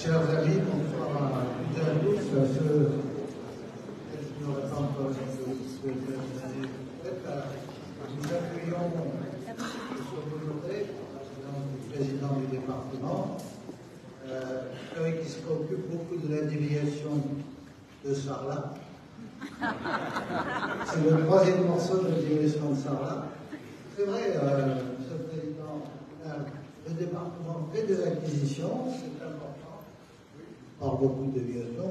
Chers amis, bonsoir à toutes et à tous, à ceux qui n'auraient pas encore nous accueillons M. Bonoret, président du département, qui se préoccupe beaucoup de la déviation de Sarlat. C'est le troisième morceau de la déviation de Sarlat. C'est vrai, M. le Président, le département fait des acquisitions, c'est important. On parle beaucoup de déviation,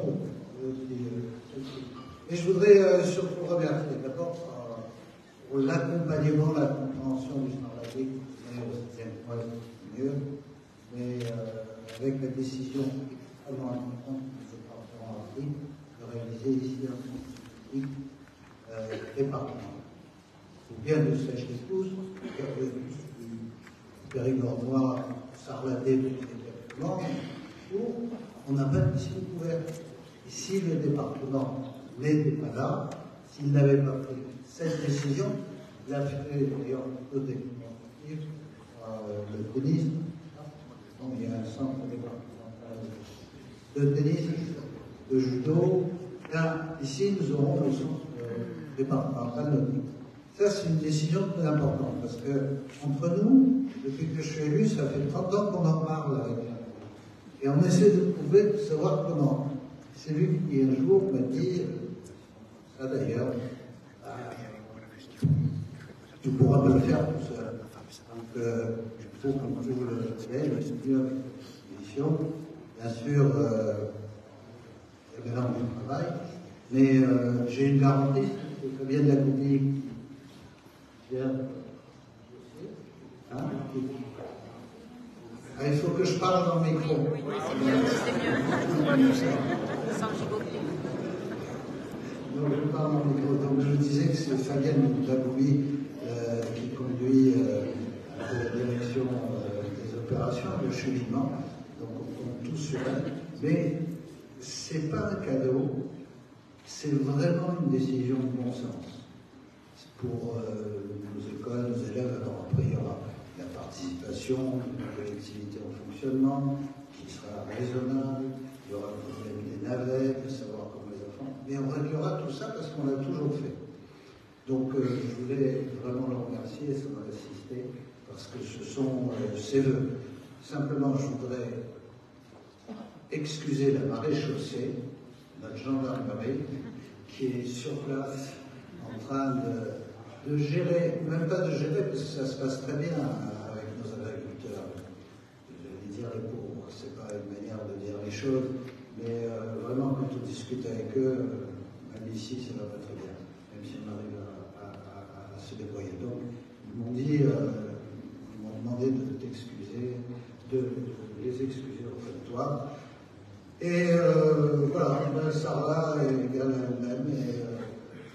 et je voudrais surtout remercier d'abord pour l'accompagnement, la compréhension du Sarlatais, qui est au 7e point, c'est mieux, mais avec la décision extrêmement importante que le département a prise de réaliser ici un centre public départemental. Ou bien de Sèche-les-Pousses, du Périgord-Noir, Sarlatais, du département, où on n'a pas de piscine couverte. Et si le département n'était pas là, s'il n'avait pas pris cette décision, il a fait d'ailleurs d'autres équipements sportifs, le tennis. Donc, il y a un centre départemental de tennis, de judo. Là, ici, nous aurons le centre départemental nautique. Ça, c'est une décision très importante, parce que, entre nous, depuis que je suis élu, ça fait 30 ans qu'on en parle avec la. Et on essaie de trouver, de savoir comment. C'est lui qui, un jour, m'a dit, ça d'ailleurs, tu ne pourras pas le faire tout seul. Donc, il faut qu'on trouve le ciel, le studio, l'édition. Bien sûr, il y a maintenant du travail, mais j'ai une garantie, c'est que vient de la copie. Hein? Il faut que je parle dans le micro. Oui, c'est mieux. Sans gigoter. Donc, je parle dans le micro. Donc, je disais que c'est Fabienne Dagoubi qui conduit la direction des opérations, le cheminement. Donc, on compte tous sur elle. Mais ce n'est pas un cadeau, c'est vraiment une décision de bon sens. Pour nos écoles, nos élèves, alors après, il y aura la participation de la collectivité en fonctionnement, qui sera raisonnable, il y aura le problème des navettes, de savoir comment les enfants, mais on réglera tout ça parce qu'on l'a toujours fait. Donc je voulais vraiment le remercier et son assister, parce que ce sont ses vœux. Simplement, je voudrais excuser la maréchaussée, notre gendarmerie, qui est sur place en train de gérer, même pas de gérer, parce que ça se passe très bien avec nos agriculteurs. J'allais dire les pauvres, c'est pas une manière de dire les choses, mais vraiment quand on discute avec eux, même ici, ça va pas très bien, même si on arrive à se débrouiller. Donc, ils m'ont dit, ils m'ont demandé de t'excuser, de les excuser auprès de toi. Et voilà, Sarlat est égale à elle-même, et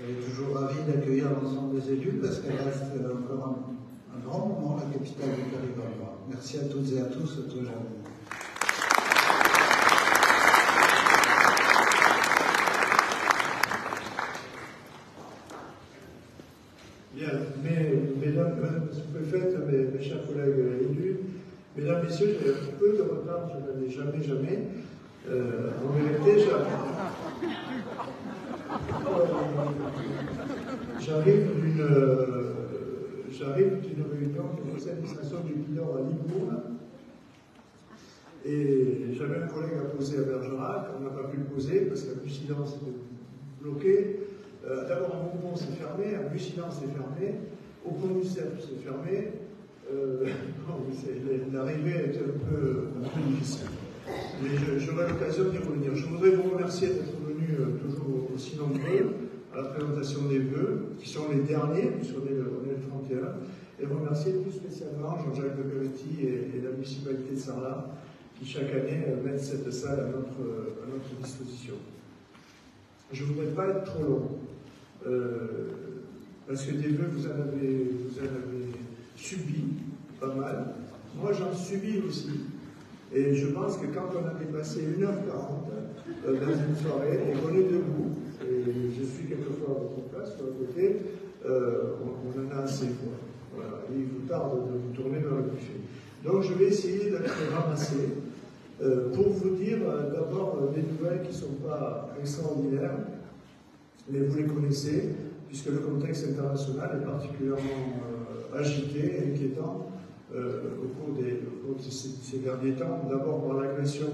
elle est toujours ravie d'accueillir l'ensemble des élus parce qu'elle reste encore un grand moment la capitale du Périgord-Noir. Merci à toutes et à tous, à toi, Jean. Bien, mesdames, madame la sous-préfète, mes chers collègues élus, mesdames, messieurs, j'ai un peu de retard, je n'en ai jamais. En vérité, j'arrive d'une réunion du conseil d'administration du Bidor à Libourne et j'avais un collègue à poser à Bergerac, on n'a pas pu le poser parce qu'un bus silence était bloqué. D'abord, un mouvement s'est fermé, un bus silence s'est fermé, au pont du cercle s'est fermé. L'arrivée a été un peu difficile. Mais j'aurai l'occasion d'y revenir. Je voudrais vous remercier d'être venus toujours aussi nombreux à la présentation des vœux, qui sont les derniers, puisqu'on est le 31, et remercier tout spécialement Jean-Jacques de Peretti et la municipalité de Sarlat, qui chaque année mettent cette salle à notre disposition. Je ne voudrais pas être trop long, parce que des vœux, vous en avez subi pas mal. Moi, j'en subis aussi. Et je pense que quand on a dépassé 1h40 dans une soirée et qu'on est debout, et je suis quelquefois à votre place, sur le côté, on en a assez. Voilà. Et il vous tarde de vous tourner vers le buffet. Donc je vais essayer d'être ramassé Pour vous dire d'abord des nouvelles qui ne sont pas extraordinaires, mais vous les connaissez, puisque le contexte international est particulièrement agité et inquiétant au cours de ces derniers temps. D'abord par l'agression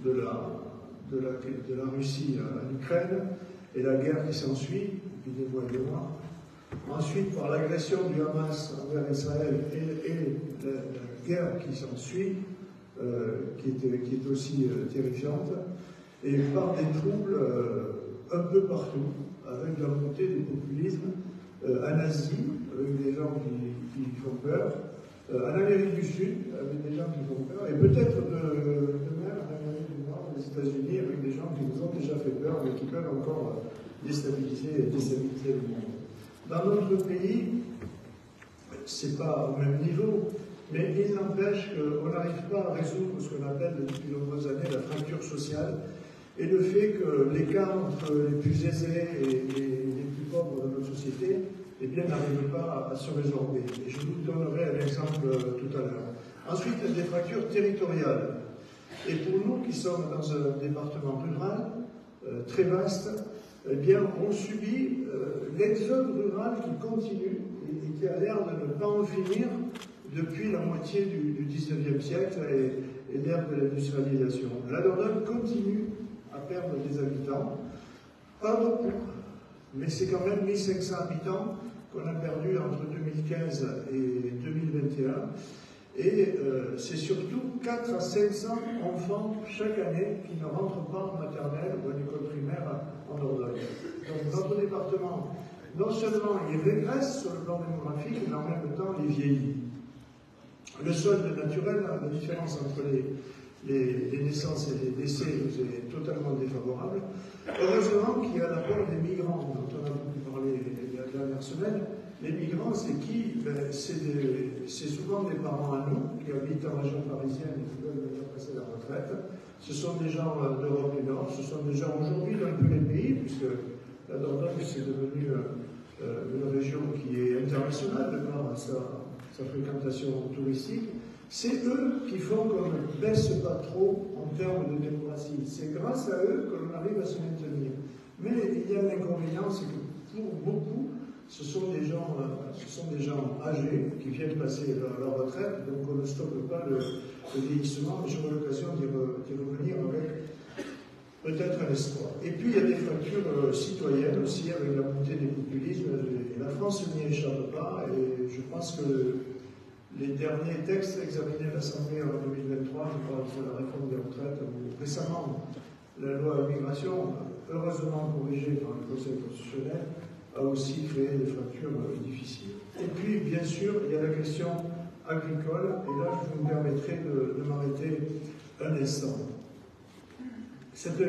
de la Russie à l'Ukraine et la guerre qui s'ensuit depuis des mois et des mois. Ensuite par l'agression du Hamas envers Israël et la guerre qui s'ensuit, qui est aussi terrifiante, et par des troubles un peu partout, avec la montée des populismes en Asie, avec des gens qui font peur, en Amérique du Sud, avec des gens qui font peur, et peut-être de même en Amérique du Nord, aux États-Unis, avec des gens qui nous ont déjà fait peur, mais qui peuvent encore déstabiliser le monde. Dans notre pays, c'est pas au même niveau, mais il n'empêche qu'on n'arrive pas à résoudre ce qu'on appelle depuis de nombreuses années la fracture sociale et le fait que l'écart entre les plus aisés et les plus pauvres de notre société eh bien, n'arrive pas à se résorber. Et je vous donnerai un exemple tout à l'heure. Ensuite, des fractures territoriales. Et pour nous qui sommes dans un département rural très vaste, eh bien, on subit l'exode rural qui continue et qui a l'air de ne pas en finir depuis la moitié du XIXe siècle et l'ère de l'industrialisation. La Dordogne continue à perdre des habitants, pas beaucoup, mais c'est quand même 1500 habitants qu'on a perdus entre 2015 et 2021. Et c'est surtout 4 à 500 enfants chaque année qui ne rentrent pas en maternelle ou en école primaire en Dordogne. Donc notre département, non seulement il régresse sur le plan démographique, mais en même temps il vieillit. Le solde naturel, la différence entre les naissances et les décès nous est totalement défavorable. Heureusement qu'il y a l'apport des migrants, dont on a beaucoup parlé la dernière semaine. Les migrants, c'est qui? C'est souvent des parents à nous, qui habitent en région parisienne et qui veulent venir passer la retraite. Ce sont des gens d'Europe du Nord, ce sont des gens aujourd'hui dans tous les pays, puisque la Dordogne, c'est devenu une région qui est internationale de par sa fréquentation touristique. C'est eux qui font qu'on ne baisse pas trop en termes de démocratie. C'est grâce à eux que l'on arrive à se maintenir. Mais il y a l'inconvénient, c'est que pour beaucoup, ce sont des gens âgés qui viennent passer leur retraite, donc on ne stoppe pas le vieillissement, mais j'aurai l'occasion d'y revenir avec peut-être un espoir. Et puis il y a des fractures citoyennes aussi, avec la montée des populismes, et la France n'y échappe pas, et je pense que les derniers textes examinés à l'Assemblée en 2023, je crois sur la réforme des retraites, ou récemment la loi immigration, heureusement corrigée par le Conseil constitutionnel, a aussi créé des fractures difficiles. Et puis, bien sûr, il y a la question agricole, et là, je vous permettrai de m'arrêter un instant. Cette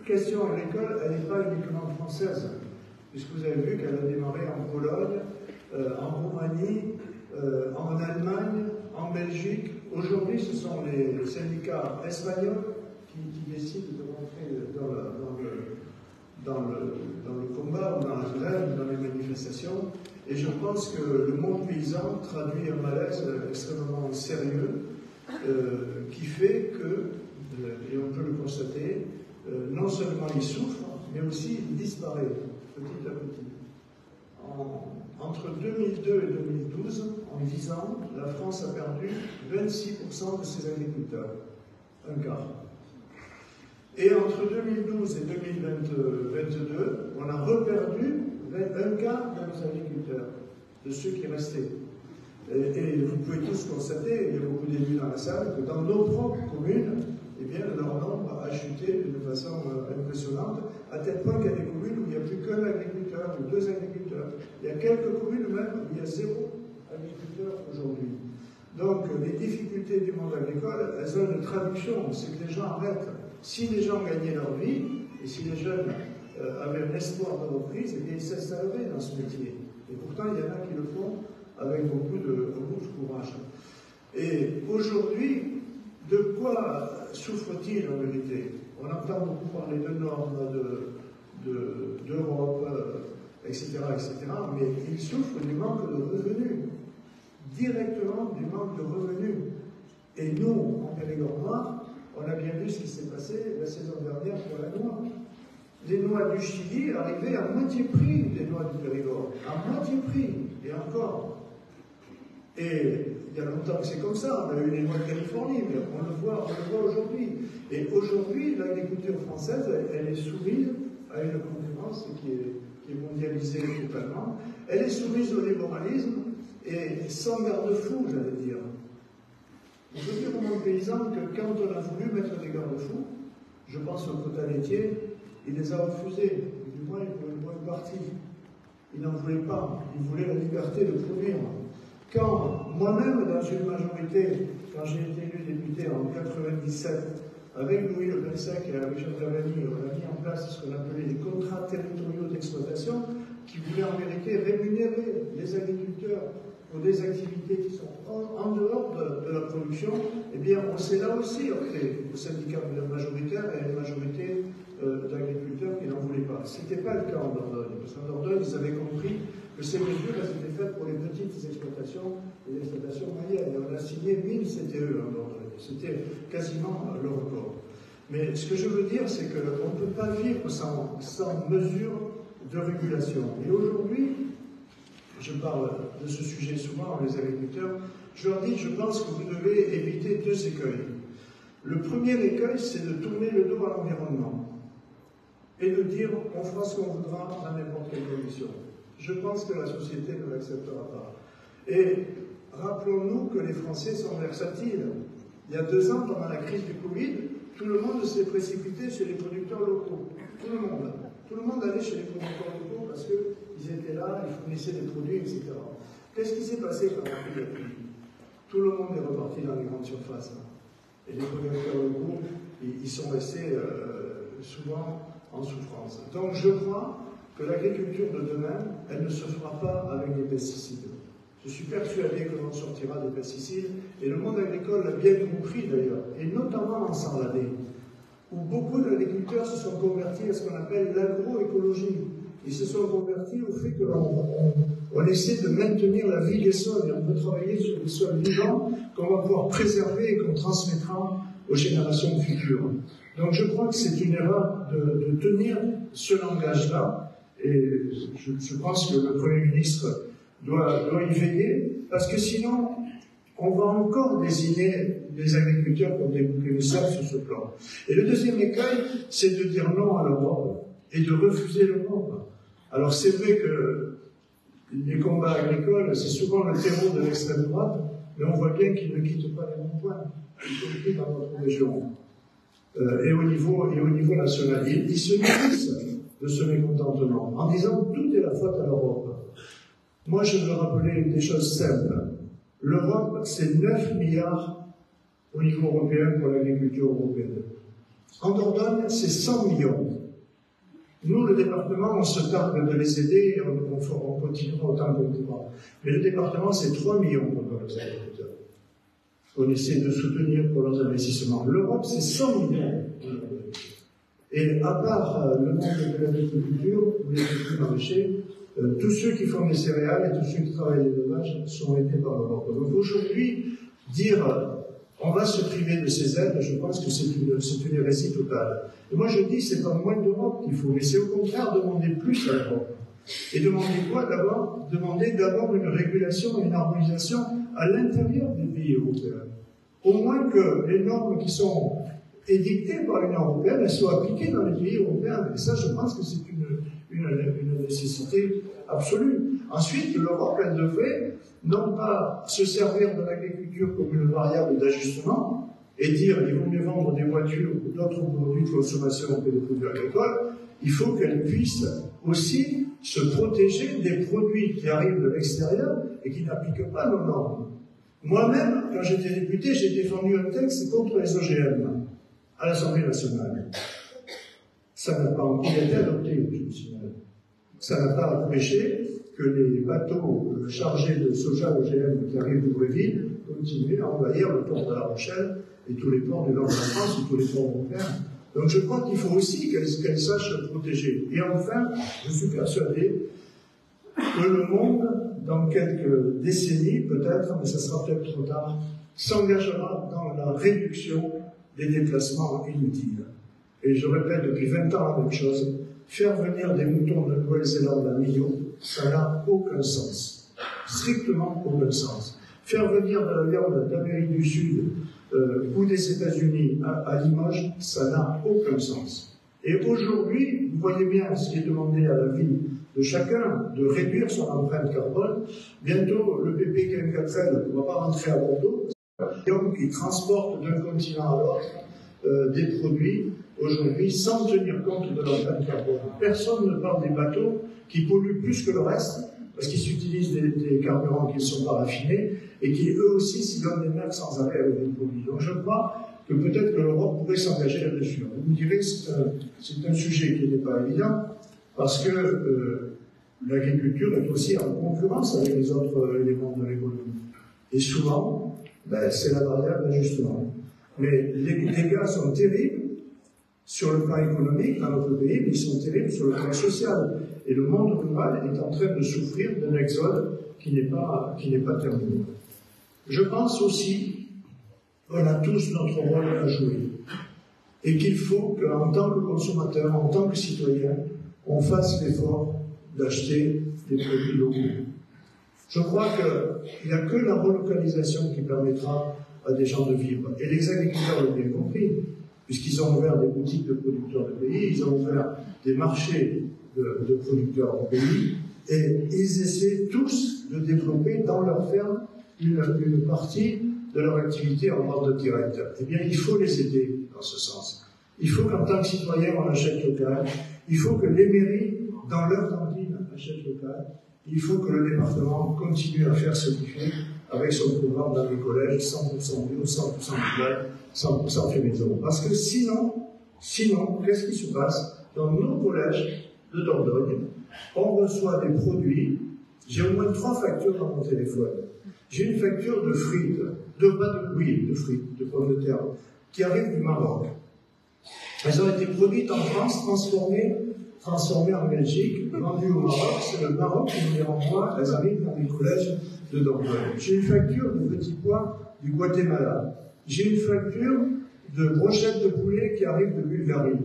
question agricole, elle n'est pas uniquement française, puisque vous avez vu qu'elle a démarré en Pologne, en Roumanie, en Allemagne, en Belgique. Aujourd'hui, ce sont les syndicats espagnols qui décident de rentrer dans le combat, ou dans la grève, dans les manifestations. Et je pense que le monde paysan traduit un malaise extrêmement sérieux qui fait que, et on peut le constater, non seulement il souffre, mais aussi il disparaît petit à petit. Entre 2002 et 2012, en 10 ans, la France a perdu 26% de ses agriculteurs, un quart. Et entre 2012 et 2022, on a reperdu un quart de nos agriculteurs, de ceux qui restaient. Et vous pouvez tous constater, il y a beaucoup d'élus dans la salle, que dans nos propres communes, eh bien, leur nombre a chuté de façon impressionnante, à tel point qu'il y a des communes où il n'y a plus qu'un agriculteur ou 2 agriculteurs. Il y a quelques communes même où il y a 0 agriculteur aujourd'hui. Donc, les difficultés du monde agricole, elles ont une traduction, c'est que les gens arrêtent. Si les gens gagnaient leur vie, et si les jeunes avaient un espoir de reprise, eh bien, ils s'installeraient dans ce métier. Et pourtant, il y en a qui le font avec beaucoup de courage. Et aujourd'hui, de quoi souffre-t-il en vérité? On entend beaucoup parler de normes, d'Europe, etc., mais il souffre du manque de revenus, directement du manque de revenus. Et nous, en Périgord noir, on a bien vu ce qui s'est passé la saison dernière pour la noix. Les noix du Chili arrivaient à moitié prix des noix du Périgord. À moitié prix, et encore. Et il y a longtemps que c'est comme ça, on a eu les noix de Californie, mais on le voit aujourd'hui. Et aujourd'hui, l'agriculture française, elle est soumise à une concurrence qui est mondialisée totalement. Elle est soumise au libéralisme et sans garde-fou, j'allais dire. Il faut dire au monde paysan que quand on a voulu mettre des garde-fous, je pense au quota laitier, il les a refusés, du moins pour une bonne partie. Il n'en voulait pas, il voulait la liberté de produire. Quand moi-même, dans une majorité, quand j'ai été élu député en 1997, avec Louis Le Pensec et avec Jean Cavani, on a mis en place ce qu'on appelait les contrats territoriaux d'exploitation qui voulaient en vérité rémunérer les agriculteurs pour des activités qui sont en dehors de la production. Eh bien, on s'est là aussi opté au syndicat majoritaire et à une majorité d'agriculteurs qui n'en voulaient pas. Ce n'était pas le cas en Dordogne, parce qu'en Dordogne, ils avaient compris que ces mesures étaient faites pour les petites exploitations et les exploitations moyennes. Et on a signé 1000 CTE en Dordogne. C'était quasiment le record. Mais ce que je veux dire, c'est qu'on ne peut pas vivre sans mesure de régulation. Et aujourd'hui, je parle de ce sujet souvent aux agriculteurs, je leur dis, je pense que vous devez éviter 2 écueils. Le premier écueil, c'est de tourner le dos à l'environnement et de dire, on fera ce qu'on voudra dans n'importe quelle condition. Je pense que la société ne l'acceptera pas. Et rappelons-nous que les Français sont versatiles. Il y a 2 ans, pendant la crise du Covid, tout le monde s'est précipité chez les producteurs locaux. Tout le monde. Tout le monde allait chez les producteurs locaux parce qu'ils étaient là, ils fournissaient des produits, etc. Qu'est-ce qui s'est passé quand on a pris la pluie? Tout le monde est reparti dans les grandes surfaces. Et les producteurs locaux, ils sont restés souvent en souffrance. Donc je crois que l'agriculture de demain, elle ne se fera pas avec des pesticides. Je suis persuadé que l'on sortira des pesticides, et le monde agricole l'a bien compris d'ailleurs, et notamment en Sarladé, où beaucoup d'agriculteurs se sont convertis à ce qu'on appelle l'agroécologie. Ils se sont convertis au fait que l'on essaie de maintenir la vie des sols, et on peut travailler sur des sols vivants qu'on va pouvoir préserver et qu'on transmettra aux générations futures. Donc je crois que c'est une erreur de tenir ce langage-là, et je pense que le Premier ministre doit y veiller, parce que sinon, on va encore désigner les agriculteurs comme des boucs émissaires sur ce plan. Et le deuxième écueil, c'est de dire non à l'Europe et de refuser l'Europe. Alors c'est vrai que les combats agricoles, c'est souvent le terreau de l'extrême droite, mais on voit bien qu'ils ne quittent pas les bons points, y compris dans notre région. Et au niveau national. Ils se nourrissent de ce mécontentement en disant tout est la faute à l'Europe. Moi, je veux rappeler des choses simples. L'Europe, c'est 9 milliards au niveau européen pour l'agriculture européenne. En Dordogne, c'est 100 millions. Nous, le département, on se targue de les aider et on continuera autant qu'on pourra. Mais le département, c'est 3 millions pour nos agriculteurs. On essaie de soutenir pour leurs investissements. L'Europe, c'est 100 millions. Et à part le monde de l'agriculture, ou les agriculteurs maraîchers, tous ceux qui font des céréales et tous ceux qui travaillent l'élevage sont aidés par l'Europe. Donc aujourd'hui, dire on va se priver de ces aides, je pense que c'est une hérésie totale. Et moi je dis, c'est pas moins d'Europe qu'il faut, mais c'est au contraire demander plus à l'Europe. Et demander quoi d'abord? Demander d'abord une régulation et une harmonisation à l'intérieur des pays européens. Au moins que les normes qui sont édictées par l'Union européenne, elles soient appliquées dans les pays européens. Et ça, je pense que c'est une nécessité absolue. Ensuite, l'Europe, elle devrait non pas se servir de l'agriculture comme une variable d'ajustement et dire il vaut mieux vendre des voitures ou d'autres produits de consommation que des produits agricoles, il faut qu'elle puisse aussi se protéger des produits qui arrivent de l'extérieur et qui n'appliquent pas nos normes. Moi-même, quand j'étais député, j'ai défendu un texte contre les OGM à l'Assemblée nationale. Ça n'a pas encore été adopté, je me souviens. Ça n'a pas empêché que les bateaux chargés de soja OGM qui arrivent de Bréville continuent à envahir le port de La Rochelle et tous les ports du nord de la France et tous les ports européens. Donc je crois qu'il faut aussi qu'elle sache protéger. Et enfin, je suis persuadé que le monde, dans quelques décennies peut-être, mais ce sera peut-être trop tard, s'engagera dans la réduction des déplacements inutiles. Et je répète depuis 20 ans la même chose, faire venir des moutons de Nouvelle-Zélande à Millau, ça n'a aucun sens. Strictement aucun sens. Faire venir de la viande d'Amérique du Sud ou des États-Unis à Limoges, ça n'a aucun sens. Et aujourd'hui, vous voyez bien ce qui est demandé à la vie de chacun, de réduire son empreinte carbone. Bientôt, le PP 4L ne va pas rentrer à Bordeaux. Donc, il transporte d'un continent à l'autre des produits, aujourd'hui, sans tenir compte de l'empreinte carbone. Personne ne parle des bateaux qui polluent plus que le reste, parce qu'ils utilisent des carburants qui ne sont pas raffinés, et qui, eux aussi, sillonnent les mers sans arrêt avec des produits. Donc, je crois que peut-être que l'Europe pourrait s'engager là-dessus. Vous me direz, c'est un sujet qui n'est pas évident, parce que l'agriculture est aussi en concurrence avec les autres éléments de l'économie. Et souvent, c'est la variable d'ajustement. Mais les dégâts sont terribles sur le plan économique dans notre pays, mais ils sont terribles sur le plan social. Et le monde rural est en train de souffrir d'un exode qui n'est pas terminé. Je pense aussi qu'on a tous notre rôle à jouer. Et qu'il faut qu'en tant que consommateur, en tant que citoyen, on fasse l'effort d'acheter des produits locaux. Je crois qu'il n'y a que la relocalisation qui permettra à des gens de vivre. Et les agriculteurs l'ont bien compris, puisqu'ils ont ouvert des boutiques de producteurs de pays, ils ont ouvert des marchés de producteurs de pays, et ils essaient tous de développer dans leur ferme une partie de leur activité en vente directe. Eh bien, il faut les aider dans ce sens. Il faut qu'en tant que citoyen, on achète local. Il faut que les mairies, dans leur cantine, achètent local. Il faut que le département continue à faire ce qu'il fait avec son programme dans les collèges, 100% bio, 100% local, 100% fait maison. Parce que sinon, qu'est-ce qui se passe? Dans nos collèges de Dordogne, on reçoit des produits. J'ai au moins 3 factures dans mon téléphone. J'ai une facture de frites, de frites, de pommes de terre, qui arrivent du Maroc. Elles ont été produites en France, transformées en Belgique, vendues au Maroc. C'est le Maroc qui nous les renvoie. Elles arrivent dans les collèges de Dordogne. J'ai une facture de petits pois du Guatemala. J'ai une facture de brochettes de poulet qui arrivent de Bulgarie.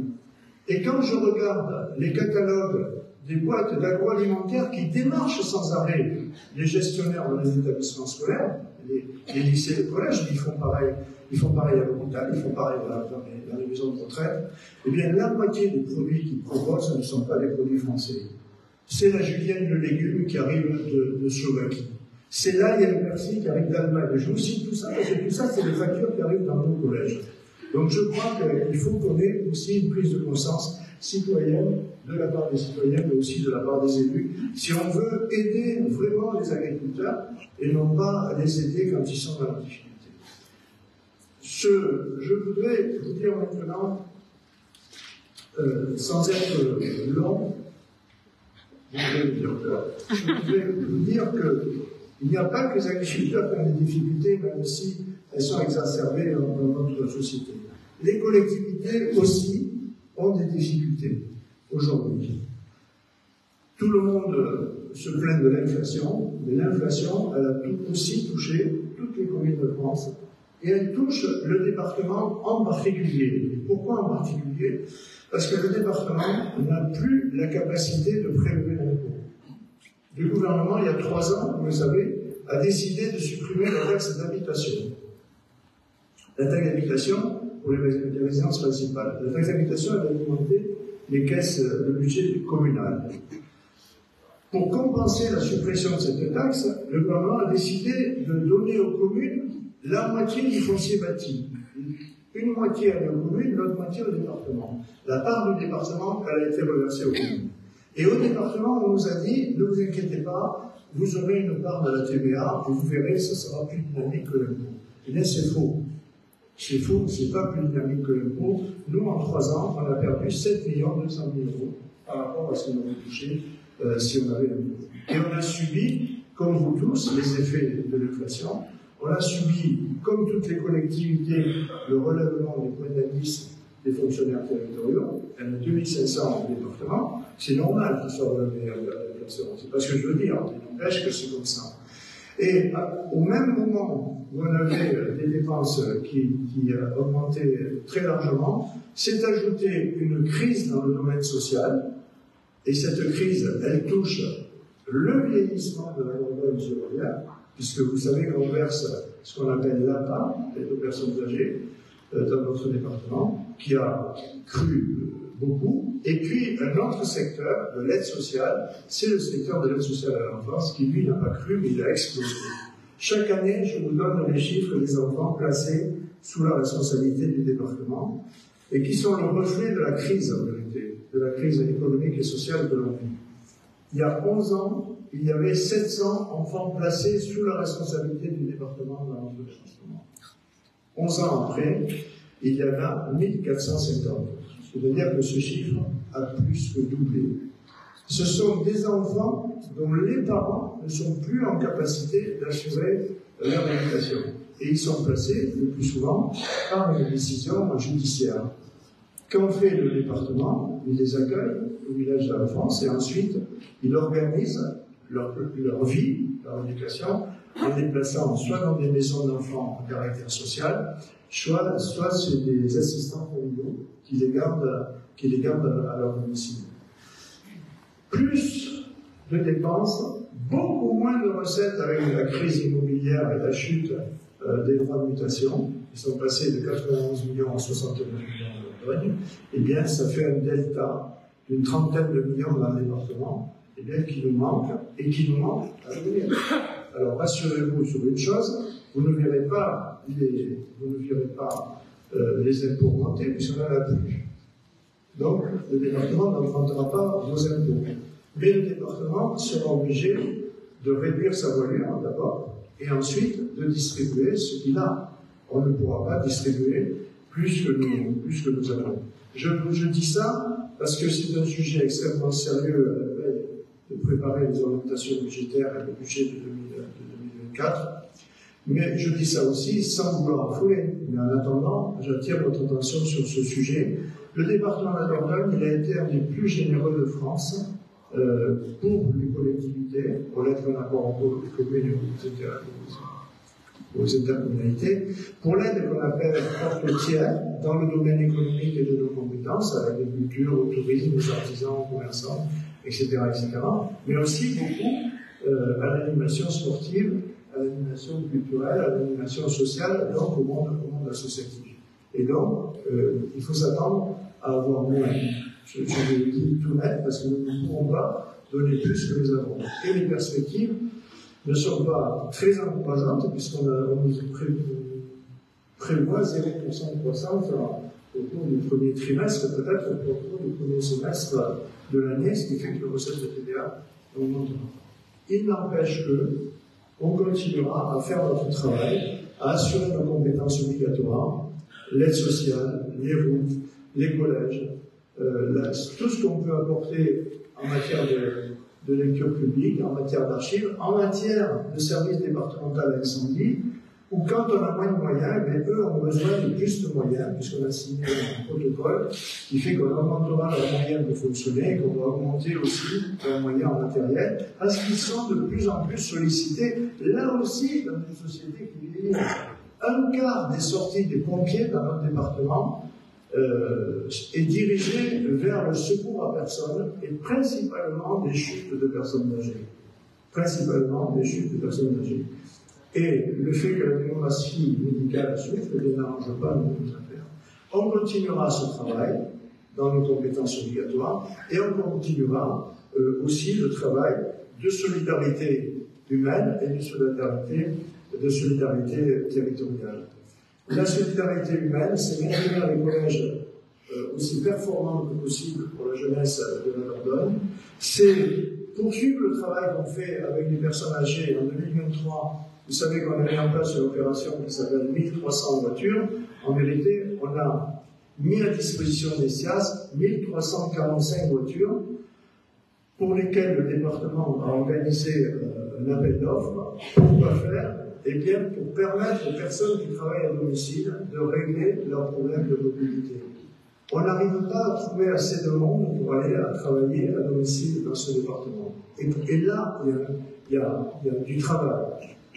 Et quand je regarde les catalogues des boîtes d'agroalimentaire qui démarchent sans arrêt les gestionnaires dans les établissements scolaires, les lycées, les collèges, ils font pareil à l'hôpital, ils font pareil dans les maisons de retraite, eh bien la moitié des produits qu'ils proposent ne sont pas des produits français. C'est la julienne de légumes qui arrive de Slovaquie. C'est l'ail et le persil qui arrivent d'Allemagne. Je vous cite tout ça parce que tout ça, c'est des factures qui arrivent dans nos collèges. Donc je crois qu'il faut qu'on ait aussi une prise de conscience citoyenne de la part des citoyens, mais aussi de la part des élus, si on veut aider vraiment les agriculteurs et non pas les aider quand ils sont dans la difficulté. Je voudrais vous dire maintenant, sans être long, je voudrais vous dire qu'il n'y a pas que les agriculteurs qui ont des difficultés, même si elles sont exacerbées dans notre société. Les collectivités aussi ont des difficultés aujourd'hui. Tout le monde se plaint de l'inflation, mais l'inflation, elle a tout aussi touché toutes les communes de France, et elle touche le département en particulier. Pourquoi en particulier? Parce que le département n'a plus la capacité de prélever l'impôt. Le gouvernement, il y a 3 ans, vous le savez, a décidé de supprimer la taxe d'habitation. La taxe d'habitation pour les résidences principales. La taxe d'habitation, elle a alimenté les caisses, le budget communal. Pour compenser la suppression de cette taxe, le gouvernement a décidé de donner aux communes la moitié du foncier bâti. Une moitié à aux communes, l'autre moitié au département. La part du département, elle a été reversée aux communes. Et au département, on nous a dit, ne vous inquiétez pas, vous aurez une part de la TVA, et vous verrez, ça sera plus dynamique que l'impôt. Eh bien, c'est faux. C'est faux, c'est pas plus dynamique que l'impôt. Nous, en 3 ans, on a perdu 7 200 000 € par rapport à ce qu'on aurait touché si on avait l'impôt. Et on a subi, comme vous tous, les effets de l'inflation. On a subi, comme toutes les collectivités, le relèvement des points d'indice des fonctionnaires territoriaux, il y en a 2500 au département, c'est normal qu'ils soient relevés à l'inflation. C'est pas ce que je veux dire, il n'empêche que c'est comme ça. Et au même moment où on avait des dépenses qui augmentaient très largement, s'est ajoutée une crise dans le domaine social, et cette crise, elle touche le vieillissement de la Bourgogne sur l'Orient, puisque vous savez qu'on verse ce qu'on appelle l'APA, l'aide aux personnes âgées, dans notre département, qui a cru beaucoup. Et puis, un autre secteur de l'aide sociale, c'est le secteur de l'aide sociale à l'enfance, qui lui n'a pas cru, mais il a explosé. Chaque année, je vous donne les chiffres des enfants placés sous la responsabilité du département, et qui sont le reflet de la crise, en vérité, de la crise économique et sociale que l'on vit. Il y a 11 ans, il y avait 700 enfants placés sous la responsabilité du département dans notre département. 11 ans après, il y en a 1450. C'est-à-dire que ce chiffre a plus que doublé. Ce sont des enfants dont les parents ne sont plus en capacité d'assurer leur éducation. Et ils sont placés, le plus souvent, par une décision judiciaire. Qu'en fait le département? Il les accueille au village de l'enfance et ensuite il organise leur vie, leur éducation, en les plaçant soit dans des maisons d'enfants à caractère social, soit c'est des assistants familiaux qui les gardent à leur domicile. Plus de dépenses, beaucoup moins de recettes avec la crise immobilière et la chute des droits de mutation, qui sont passés de 91 millions à 69 millions de Bourgogne, eh bien, ça fait un delta d'une trentaine de millions dans le département, eh bien, qui nous manque à venir. Alors, rassurez-vous sur une chose, vous ne verrez pas les impôts augmenter, puisqu'on n'en a plus. Donc, le département n'augmentera pas vos impôts. Mais le département sera obligé de réduire sa voilure, d'abord, et ensuite de distribuer ce qu'il a. On ne pourra pas distribuer plus que nous avons. Je dis ça parce que c'est un sujet extrêmement sérieux de préparer les orientations budgétaires et le budget de 2024. Mais je dis ça aussi sans vouloir affoler. Mais en attendant, j'attire votre attention sur ce sujet. Le département de la Bourgogne, il a été un des plus généreux de France pour les collectivités, pour l'être un accord aux communes et aux intercommunalités, pour l'aide qu'on appelle porte tiers dans le domaine économique et de nos compétences, à l'agriculture, au tourisme, aux artisans, aux commerçants, etc., mais aussi beaucoup à l'animation sportive, à l'animation culturelle, à l'animation sociale, donc au monde associatif. Et donc, il faut s'attendre à avoir moins. Je vais le dire tout net parce que nous ne pouvons pas donner plus que nous avons. Et les perspectives ne sont pas très encourageantes puisqu'on nous prévoit 0% de croissance au cours du premier trimestre, peut-être au cours du premier semestre de l'année, ce qui fait que les recettes de TVA augmenteront. Il n'empêche qu'on continuera à faire notre travail, à assurer nos compétences obligatoires, l'aide sociale, les routes, les collèges, tout ce qu'on peut apporter en matière de lecture publique, en matière d'archives, en matière de service départemental d'incendie, où quand on a moins de moyens, mais eux ont besoin de plus de moyens, puisqu'on a signé un protocole qui fait qu'on augmentera leurs moyens de fonctionner, qu'on va augmenter aussi leurs moyens en matériel, parce qu'ils sont de plus en plus sollicités, là aussi, dans une société qui vieillit. Un quart des sorties des pompiers dans notre département est dirigé vers le secours à personne et principalement des chutes de personnes âgées. Et le fait que la démographie médicale souffre ne n'arrange pas nos affaires. On continuera ce travail dans nos compétences obligatoires et on continuera aussi le travail de solidarité humaine et de solidarité territoriale. La solidarité humaine, c'est maintenir les collèges aussi performants que possible pour la jeunesse de la Bourgogne. C'est poursuivre le travail qu'on fait avec les personnes âgées. En 2023, vous savez qu'on a mis en place une opération qui s'appelle 1300 voitures. En vérité, on a mis à disposition des SIAS 1345 voitures pour lesquelles le département a organisé un appel d'offres. Pourquoi faire? Eh bien, pour permettre aux personnes qui travaillent à domicile de régler leurs problèmes de mobilité. on n'arrive pas à trouver assez de monde pour aller travailler à domicile dans ce département. Et là, il y a du travail.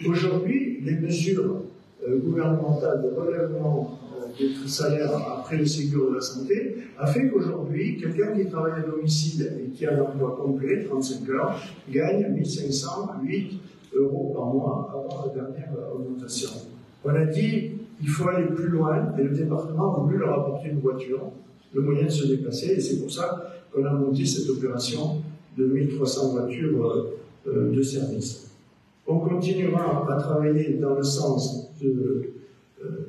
Aujourd'hui, les mesures gouvernementales de relèvement des salaires après le Ségur de la santé a fait qu'aujourd'hui, quelqu'un qui travaille à domicile et qui a un emploi complet, 35 heures, gagne 1508 € par mois avant la dernière augmentation. On a dit il faut aller plus loin et le département a voulu leur apporter une voiture, le moyen de se déplacer, et c'est pour ça qu'on a monté cette opération de 1300 voitures de service. On continuera à travailler dans le sens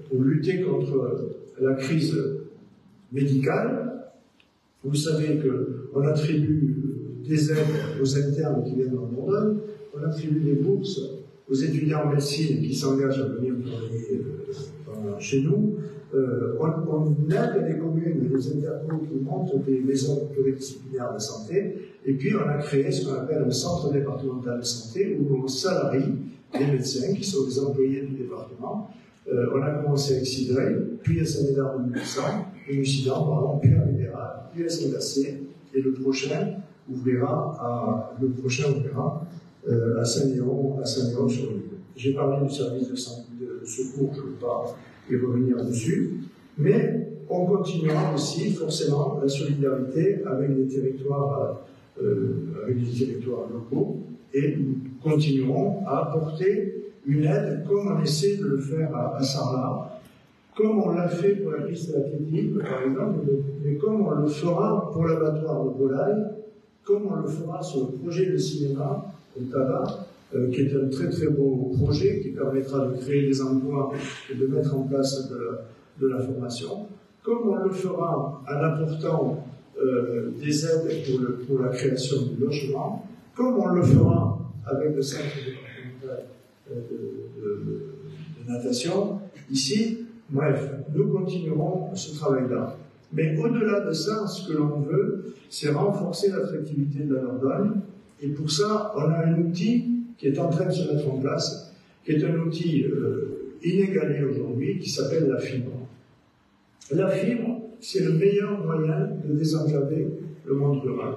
pour lutter contre la crise médicale. Vous savez qu'on attribue des aides aux internes qui viennent en Bourgogne, on attribue des bourses aux étudiants en médecine qui s'engagent à venir travailler chez nous. On aide les communes et les intercos qui montent des maisons pluridisciplinaires de santé, et puis on a créé ce qu'on appelle un centre départemental de santé où on salarie les médecins qui sont des employés du département. On a commencé avec Cidreuil, puis à Saint-Médard-de-Mussidan, puis à Libéral, puis à Saint-Gacé, et le prochain ouvrira à Saint-Léon-sur-Lune. J'ai parlé du service de secours, je ne veux pas y revenir dessus, mais on continuera aussi forcément la solidarité avec les territoires locaux, et nous continuerons à apporter une aide comme on essaie de le faire à Sarlat, comme on l'a fait pour la piste athlétique par exemple, mais comme on le fera pour l'abattoir de Volaille, comme on le fera sur le projet de cinéma au tabac, qui est un très très beau projet qui permettra de créer des emplois et de mettre en place de la formation, comme on le fera en apportant des aides pour la création du logement, comme on le fera avec le centre départemental de natation ici. Bref, nous continuerons ce travail-là. Mais au-delà de ça, ce que l'on veut, c'est renforcer l'attractivité de la Dordogne. Et pour ça, on a un outil qui est en train de se mettre en place, qui est un outil inégalé aujourd'hui, qui s'appelle la fibre. La fibre, c'est le meilleur moyen de désenclaver le monde rural.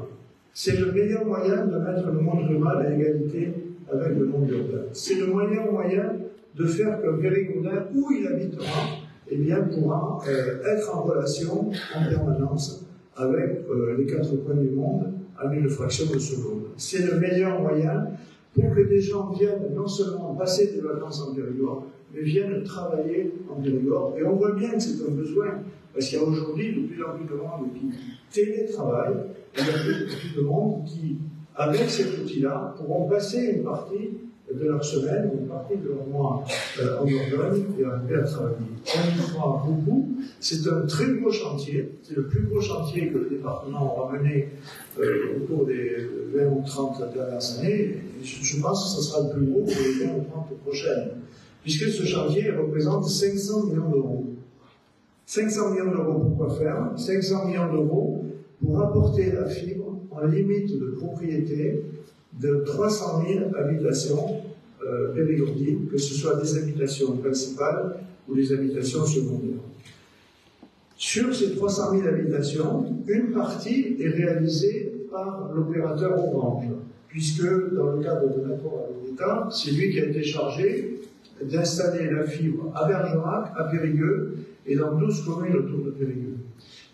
C'est le meilleur moyen de mettre le monde rural à égalité avec le monde urbain. C'est le meilleur moyen de faire que Périgourdin, où il habitera, eh bien, pourra être en relation en permanence avec les quatre coins du monde en une fraction de seconde. C'est le meilleur moyen pour que des gens viennent non seulement passer des vacances en Périgord, mais viennent travailler en Périgord. Et on voit bien que c'est un besoin, parce qu'il y a aujourd'hui de plus en plus de monde qui télétravaille, et il y a de plus de monde qui, avec cet outil-là, pourront passer une partie de leur semaine, une partie de leur mois en Dordogne et arriver à travailler. On y croit beaucoup. C'est un très gros chantier. C'est le plus gros chantier que le département aura mené au cours des 20 ou 30 dernières années. Et je pense que ce sera le plus gros pour les 20 ou 30 prochaines. Puisque ce chantier représente 500 millions d'euros. 500 millions d'euros pour quoi faire? 500 millions d'euros pour apporter la fibre en limite de propriété de 300 000 habitations périgourdines, que ce soit des habitations principales ou des habitations secondaires. Sur ces 300 000 habitations, une partie est réalisée par l'opérateur Orange, puisque dans le cadre d'un accord avec l'État, c'est lui qui a été chargé d'installer la fibre à Bergerac, à Périgueux et dans 12 communes autour de Périgueux.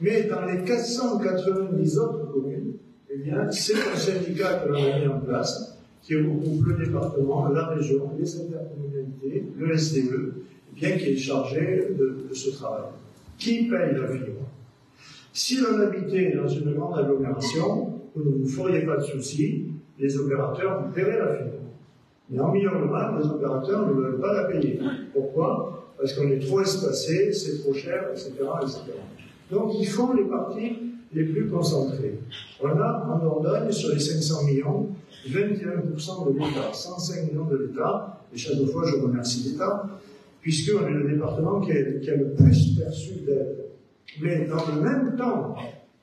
Mais dans les 490 autres communes, eh bien, c'est un syndicat que l'on a mis en place, qui regroupe le département, la région, les intercommunalités, le SDE, eh bien, qui est chargé de ce travail. Qui paye la fibre? Si l'on habitait dans une grande agglomération, vous ne vous feriez pas de soucis, les opérateurs vous paieraient la fibre. Mais en milieu rural, les opérateurs ne veulent pas la payer. Pourquoi? Parce qu'on est trop espacé, c'est trop cher, etc., etc. Donc, ils font les parties les plus concentrées. On a en Dordogne, sur les 500 millions, 21% de l'État, 105 millions de l'État, et chaque fois je remercie l'État, puisqu'on est le département qui a le plus perçu d'aide. Mais dans le même temps,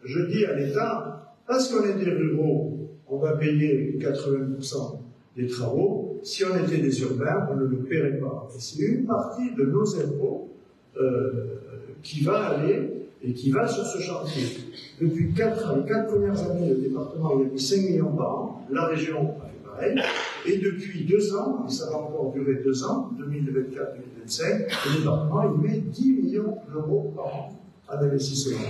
je dis à l'État, parce qu'on est des ruraux, on va payer 80% des travaux. Si on était des urbains, on ne le paierait pas. Et c'est une partie de nos impôts qui va aller et qui va sur ce chantier. Depuis les 4 premières années, le département il a mis 5 millions par an, la région a fait pareil, et depuis 2 ans, et ça va encore durer 2 ans, 2024-2025, le département il met 10 millions d'euros par an en investissement.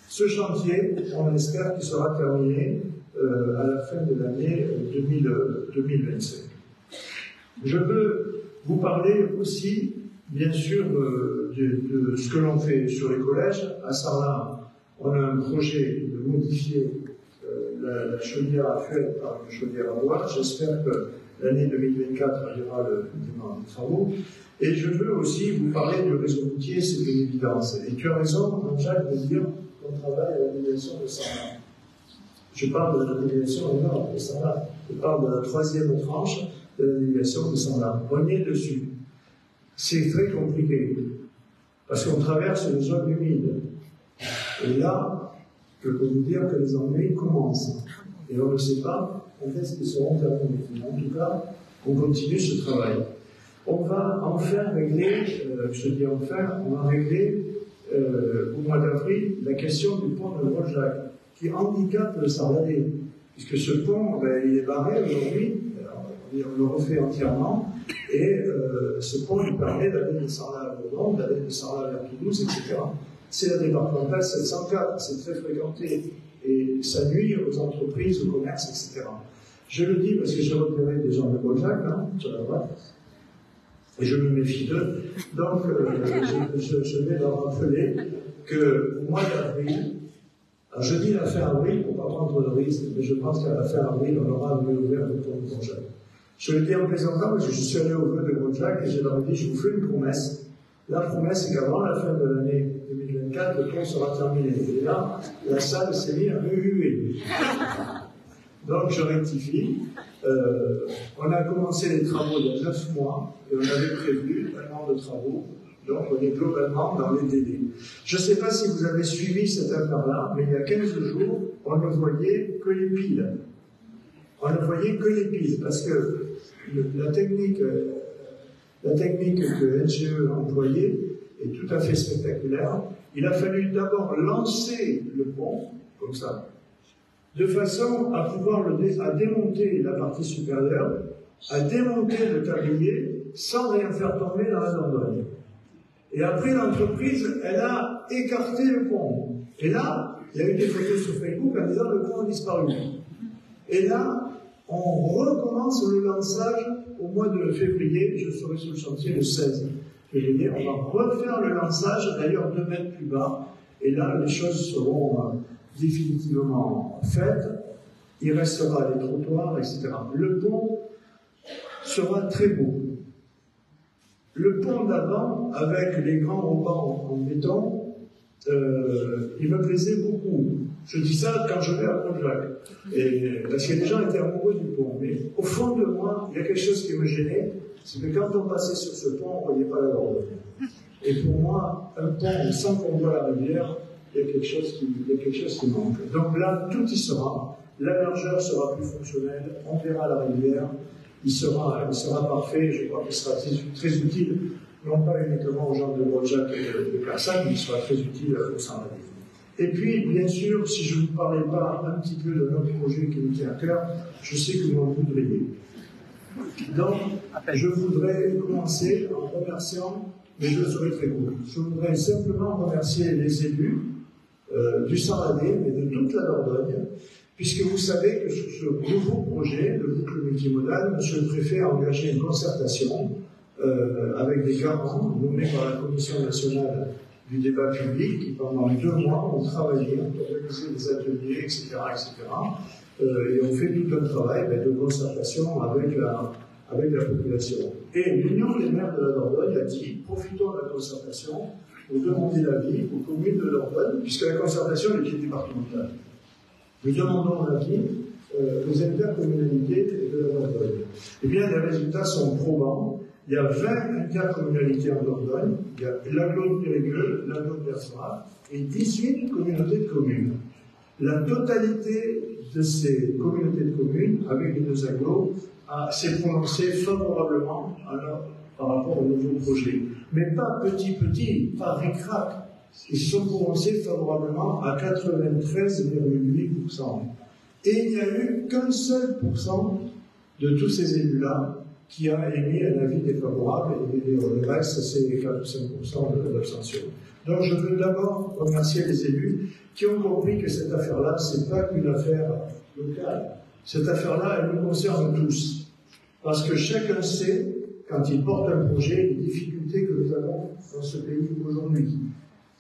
Ce chantier, on espère qu'il sera terminé à la fin de l'année 2025. Je veux vous parler aussi, bien sûr, de ce que l'on fait sur les collèges. À Sarlat, on a un projet de modifier la chaudière actuelle par une chaudière à bois. J'espère que l'année 2024 arrivera le démarrage des travaux. Et je veux aussi vous parler du réseau routier, c'est une évidence. Et tu as raison, Jean-Jacques, de dire qu'on travaille à la déviation de Sarlat. Je parle de la déviation énorme de Sarlat. Je parle de la 3e tranche de la déviation de Sarlat. On est dessus. C'est très compliqué, parce qu'on traverse une zone humide. Et là, je peux vous dire que les ennuis commencent. Et on ne sait pas quand est-ce qu'ils seront terminés. En tout cas, on continue ce travail. On va enfin régler, je dis enfin, on va régler au mois d'avril la question du pont de Rojac, qui handicape le Sarladais, puisque ce pont, il est barré aujourd'hui, on le refait entièrement, et ce pont nous permet d'aller de Sarlat à Bourdon, d'aller de Sarlat vers Toulouse, etc. C'est la départementale 704, c'est très fréquenté, et ça nuit aux entreprises, au commerce, etc. Je le dis parce que j'ai repéré des gens de Bojac, sur la droite, et je me méfie d'eux, donc je vais leur rappeler qu'au mois d'avril, je dis la fin avril pour ne pas prendre de risque, mais je pense qu'à la fin avril, on aura ouvert le pont de Bojac. Je le dis en plaisantant parce que je suis allé au vœu de Bojac et je leur ai dit, je vous fais une promesse. La promesse, c'est qu'avant la fin de l'année 2024, le pont sera terminé. Et là, la salle s'est mise à huer. Donc, je rectifie. On a commencé les travaux il y a 9 mois et on avait prévu un an de travaux. Donc, on est globalement dans les délais. Je ne sais pas si vous avez suivi cette affaire-là, mais il y a 15 jours, on ne voyait que les piles. On ne voyait que les piles, parce que la technique que NGE a employée est tout à fait spectaculaire. Il a fallu d'abord lancer le pont, comme ça, de façon à pouvoir à démonter la partie supérieure, à démonter le tablier, sans rien faire tomber dans la Dordogne. Et après, l'entreprise, elle a écarté le pont. Et là, il y a eu des photos sur Facebook en disant le pont a disparu. Et là, on recommence le lançage au mois de février. Je serai sur le chantier le 16 février. On va refaire le lançage, d'ailleurs 2 mètres plus bas. Et là, les choses seront définitivement faites. Il restera les trottoirs, etc. Le pont sera très beau. Le pont d'avant, avec les grands haubans en béton, il me plaisait beaucoup. Je dis ça quand je vais à Bojac, parce que les gens étaient amoureux du pont. Mais au fond de moi, il y a quelque chose qui me gênait, c'est que quand on passait sur ce pont, on ne voyait pas la Dordogne. Et pour moi, un pont sans qu'on voit la rivière, il y a quelque chose qui manque. Donc là, tout y sera. La largeur sera plus fonctionnelle, on verra la rivière, il sera parfait, je crois qu'il sera très utile, non pas uniquement aux gens de Bojac et de Cassagne, mais il sera très utile au Sarladais. Et puis, bien sûr, si je ne vous parlais pas un petit peu de notre projet qui nous tient à cœur, je sais que vous m'en voudriez. Donc, je voudrais commencer en remerciant, mais je serai très court, je voudrais simplement remercier les élus du Sarladais, mais de toute la Dordogne, puisque vous savez que sur ce nouveau projet de boucle multimodale, M. le Préfet a engagé une concertation avec des garants nommés par la Commission nationale du débat public qui, pendant 2 mois, ont travaillé, ont organisé des ateliers, etc., etc. Et ont fait tout un travail de concertation avec la population. Et l'Union des maires de la Dordogne a dit, profitons de la concertation pour demander l'avis aux communes de Dordogne, puisque la concertation est départementale. Nous demandons l'avis aux intercommunalités de la Dordogne. Eh bien, les résultats sont probants. Il y a 20 intercommunalités en Dordogne, il y a l'Aglo de Périgueux, l'Aglo de Bersoir et 18 communautés de communes. La totalité de ces communautés de communes, avec les 2 agglos, s'est prononcée favorablement par rapport aux nouveaux projets. Mais pas petit, pas ric-rac. Ils se sont prononcés favorablement à 93,8%. Et il n'y a eu qu'un seul pourcent de tous ces élus-là qui a émis un avis défavorable, et le reste, c'est les 4 ou 5% de l'abstention. Donc je veux d'abord remercier les élus qui ont compris que cette affaire-là, ce n'est pas qu'une affaire locale. Cette affaire-là, elle nous concerne tous. Parce que chacun sait, quand il porte un projet, les difficultés que nous avons dans ce pays aujourd'hui.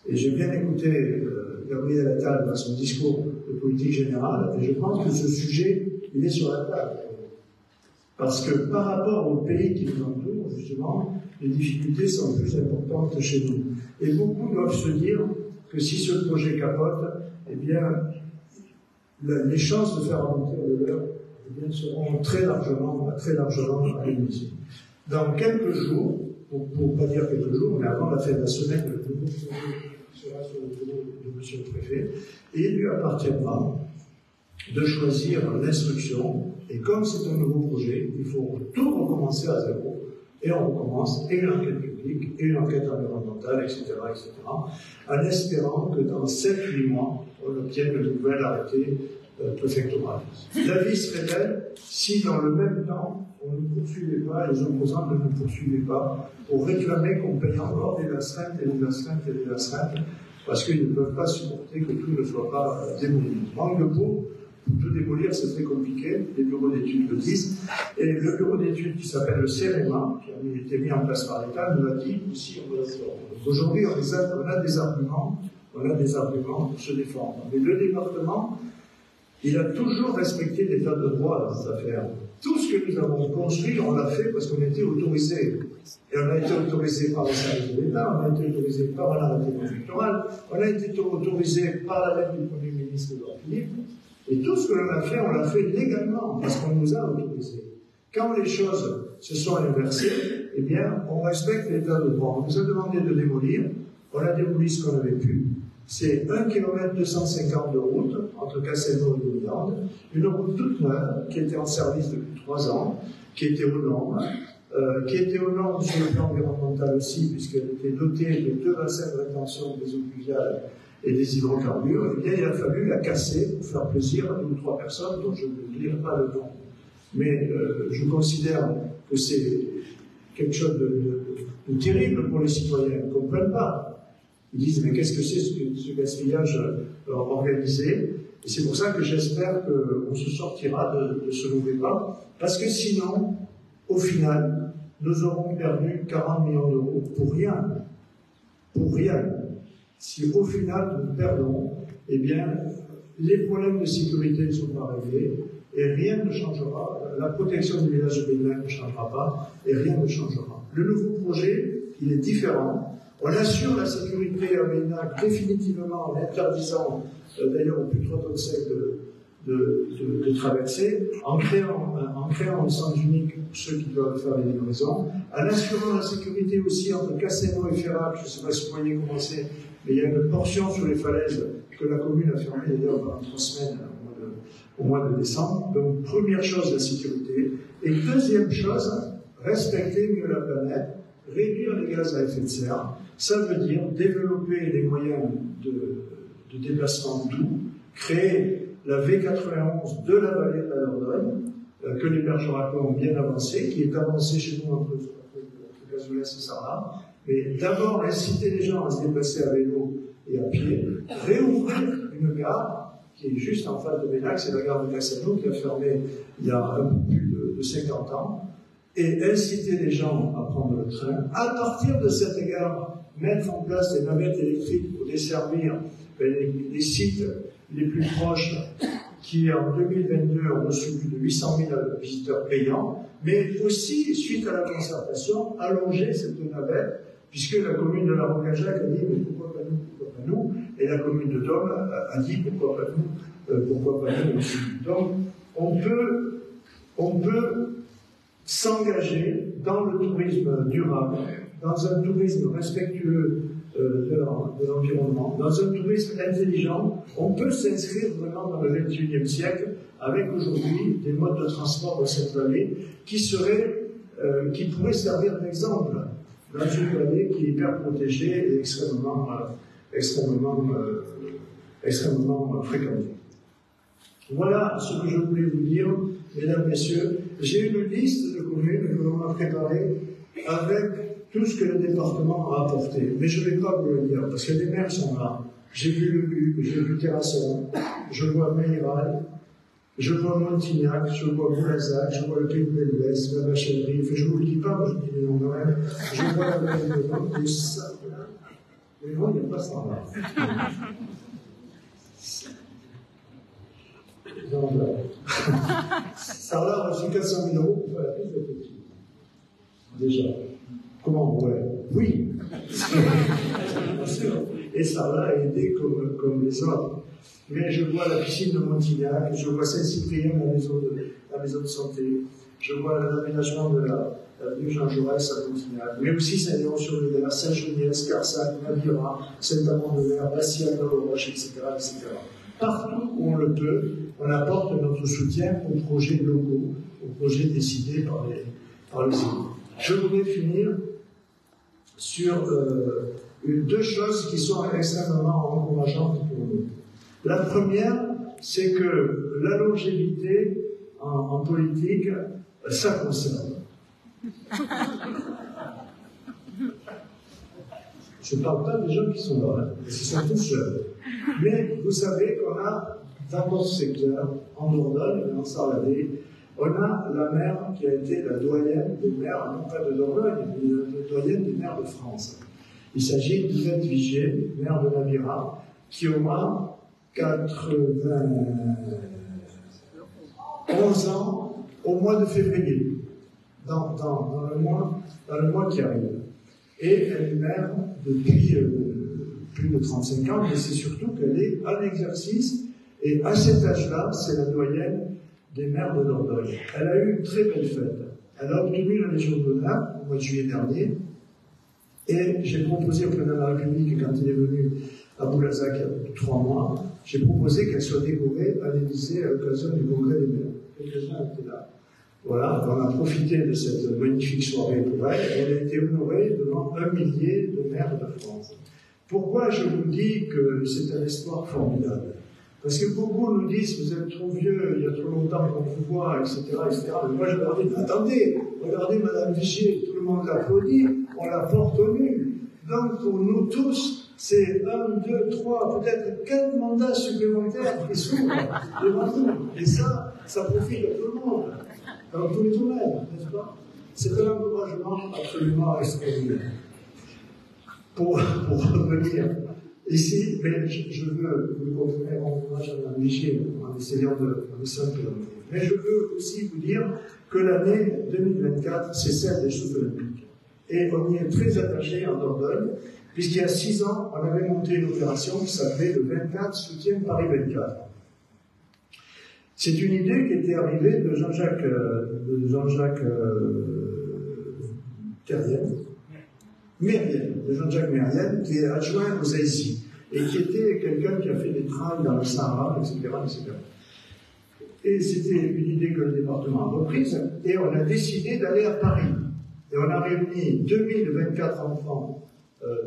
Et j'ai bien écouté Gabriel Attal dans son discours de politique générale, et je pense que ce sujet, il est sur la table. Parce que par rapport aux pays qui nous entourent, justement, les difficultés sont plus importantes chez nous. Et beaucoup doivent se dire que si ce projet capote, eh bien, les chances de faire avancer le leur seront très largement éliminées. Dans quelques jours, pour ne pas dire quelques jours, mais avant la fin de la semaine, le nouveau projet sera sur le bureau de M. le Préfet, et il lui appartiendra de choisir l'instruction. Et comme c'est un nouveau projet, il faut tout recommencer à zéro. Et on recommence, et une enquête publique, et une enquête environnementale, etc., en espérant que dans 7-8 mois, on obtienne le nouvel arrêté préfectoral. La vie serait belle si, dans le même temps, on ne poursuivait pas, les opposants ne nous poursuivaient pas, pour réclamer qu'on paye encore des astreintes et des astreintes et des astreintes, parce qu'ils ne peuvent pas supporter que tout ne soit pas démoli. Manque de peau. Pour tout démolir, c'est très compliqué, les bureaux d'études le disent. Et le bureau d'études qui s'appelle le CEREMA, qui a été mis en place par l'État, nous a dit aussi on va le faire. Aujourd'hui, on a des arguments pour se défendre. Mais le département, il a toujours respecté l'état de droit dans cette affaire. Tout ce que nous avons construit, on l'a fait parce qu'on était autorisé. Et on a été autorisé par le service de l'État, on a été autorisé par un arrêté préfectoral, on a été autorisé par la lettre du Premier ministre Édouard Philippe. Et tout ce que l'on a fait légalement, parce qu'on nous a autorisé. Quand les choses se sont inversées, eh bien, on respecte l'état de droit. On nous a demandé de démolir, on a démoli ce qu'on avait pu. C'est 1 km 250 de route, entre Castelnau et Louis-Lande, une route toute neuve, qui était en service depuis 3 ans, qui était aux normes, sur le plan environnemental aussi, puisqu'elle était dotée de 2 bassins de rétention des eaux pluviales et des hydrocarbures. Eh bien, il a fallu la casser pour faire plaisir à 2 ou 3 personnes dont je ne dirai pas le nom. Mais je considère que c'est quelque chose de terrible pour les citoyens. Ils ne comprennent pas. Ils disent, mais qu'est-ce que c'est ce gaspillage organisé? Et c'est pour ça que j'espère qu'on se sortira de ce mauvais pas, parce que sinon, au final, nous aurons perdu 40 millions d'euros pour rien. Pour rien. Si au final nous perdons, eh bien, les problèmes de sécurité ne sont pas réglés et rien ne changera. La protection du village de Bénin ne changera pas et rien ne changera. Le nouveau projet, il est différent. On assure la sécurité à Bénac définitivement en interdisant, d'ailleurs, au plus de 3 tonnes secs de traverser, en créant un sens unique pour ceux qui doivent faire les livraisons, en assurant la sécurité aussi entre Castelnau et Ferrac. Je ne sais pas si vous voyez comment c'est, mais il y a une portion sur les falaises que la commune a fermée d'ailleurs pendant 3 semaines au mois de décembre. Donc, première chose, la sécurité. Et deuxième chose, respecter mieux la planète, réduire les gaz à effet de serre. Ça veut dire développer les moyens de déplacement doux, créer la V91 de la vallée de la Dordogne, que les Bergeracois ont bien avancé, qui est avancée chez nous entre Cazoulès et Sarlat. Mais d'abord, inciter les gens à se déplacer à vélo et à pied, réouvrir une gare qui est juste en face de Bénac, c'est la gare de Castelnau qui a fermé il y a un peu plus de 50 ans, et inciter les gens à prendre le train. À partir de cette gare, mettre en place des navettes électriques pour desservir les sites les plus proches qui, en 2022, ont reçu plus de 800 000 visiteurs payants, mais aussi, suite à la concertation, allonger cette navette, puisque la commune de la Rocajac a dit mais pourquoi pas nous, et la commune de Dôme a dit pourquoi pas nous aussi. Donc, on peut s'engager dans le tourisme durable, dans un tourisme respectueux de l'environnement, dans un tourisme intelligent. On peut s'inscrire vraiment dans le XXIe siècle avec aujourd'hui des modes de transport dans cette vallée qui seraient qui pourrait servir d'exemple dans une vallée qui est hyper protégée et extrêmement fréquentée. Voilà ce que je voulais vous dire, mesdames, messieurs. J'ai une liste de communes que l'on a préparée avec tout ce que le département a apporté. Mais je ne vais pas vous le dire, parce que les maires sont là. J'ai vu Le Luc, j'ai vu Terrasson, je vois Meyral, je vois Montignac, je vois Boulazac, je vois le Pays de l'Ouest, la Bachellerie. Enfin, je ne vous le dis pas, moi je dis les noms quand même. Je vois la vallée de Vent, et ça, mais bon, il n'y a pas ça là. Donc, ça a reçu 400 000 € pour faire la piste de petit. Déjà. Comment? Ouais. Oui. Bien sûr. Et ça l'a aidé comme les autres. Mais je vois la piscine de Montignac, je vois Saint-Cyprien, la maison de santé, je vois l'aménagement de l'avenue Jean Jaurès à Montignac, mais aussi Saint-Léon-sur-le-Mer, Saint-Geniès, Carsac, Navira, Saint-Amand-de-Mer, Bassillac dans le Roche, etc., etc. Partout où on le peut, on apporte notre soutien aux projets locaux, aux projets décidés par les élus. Je voudrais finir sur deux choses qui sont extrêmement encourageantes pour nous. La première, c'est que la longévité en politique, ça conserve. Je ne parle pas des gens qui sont là, ils sont tous jeunes. Mais vous savez qu'on a, dans notre secteur, en Dordogne et en Sarladé, on a la maire qui a été la doyenne des maires, non pas de Dordogne, mais la doyenne des maires de France. Il s'agit d'Yvette Vigier, maire de Navira, qui aura 91 ans au mois de février, dans le mois qui arrive. Et elle est maire depuis plus de 35 ans, mais c'est surtout qu'elle est en exercice, et à cet âge-là, c'est la doyenne des maires de Dordogne. Elle a eu une très belle fête. Elle a obtenu la Légion d'honneur au mois de juillet dernier, et j'ai proposé au président de la République, quand il est venu à Boulazac il y a 3 mois, j'ai proposé qu'elle soit décorée à l'Élysée à l'occasion du congrès des maires. Quelques-uns étaient là. Voilà, on a profité de cette magnifique soirée pour elle, et elle a été honorée devant 1 millier de maires de France. Pourquoi je vous dis que c'est un espoir formidable? Parce que beaucoup nous disent, vous êtes trop vieux, il y a trop longtemps qu'on vous voit, etc., etc. Mais moi je leur dis, attendez, regardez Madame Vigier, tout le monde l'applaudit, on la porte au nu. Donc pour nous tous, c'est 1, 2, 3, peut-être 4 mandats supplémentaires qui s'ouvrent devant nous. Et ça profite à tout le monde, dans tous les domaines, n'est-ce pas? C'est un encouragement absolument extraordinaire. Pour revenir ici, mais je veux vous confirmer mon hommage à Mme Vigier en essayant de simplifier. Mais je veux aussi vous dire que l'année 2024, c'est celle des Jeux Olympiques. Et on y est très attaché en Dordogne, puisqu'il y a 6 ans, on avait monté une opération qui s'appelait le 24 Soutien Paris 24. C'est une idée qui était arrivée de Jean-Jacques de Jean-Jacques Mérienne, qui est adjoint aux AICI, et qui était quelqu'un qui a fait des travaux dans le Sahara, etc., etc. Et c'était une idée que le département a reprise, et on a décidé d'aller à Paris. Et on a réuni 2024 enfants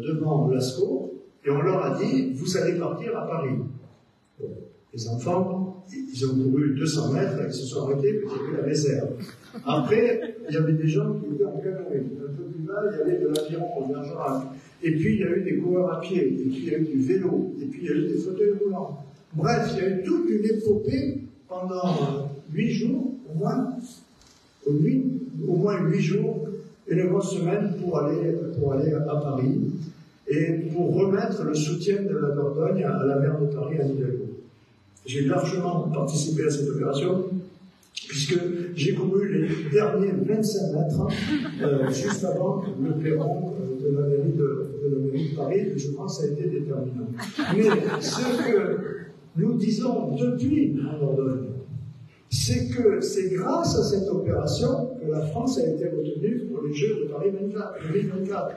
devant l'ASCO, et on leur a dit, vous allez partir à Paris. Bon, les enfants, ils ont couru 200 mètres, ils se sont arrêtés, puis il y avait la réserve. Après, il y avait des gens qui étaient en canoë. Un peu plus bas, il y avait de l'aviron au Bergerac. Et puis, il y a eu des coureurs à pied. Et puis, il y a eu du vélo. Et puis, il y a eu des fauteuils roulants. Bref, il y a eu toute une épopée pendant 8 jours, au moins 8 jours, une grosse semaine pour aller à Paris et pour remettre le soutien de la Dordogne à la maire de Paris, Anne Hidalgo. J'ai largement participé à cette opération, puisque j'ai couru les derniers 25 mètres juste avant le perron de la mairie de Paris, et je pense que ça a été déterminant. Mais ce que nous disons depuis en Dordogne, c'est que c'est grâce à cette opération que la France a été retenue pour les Jeux de Paris 2024.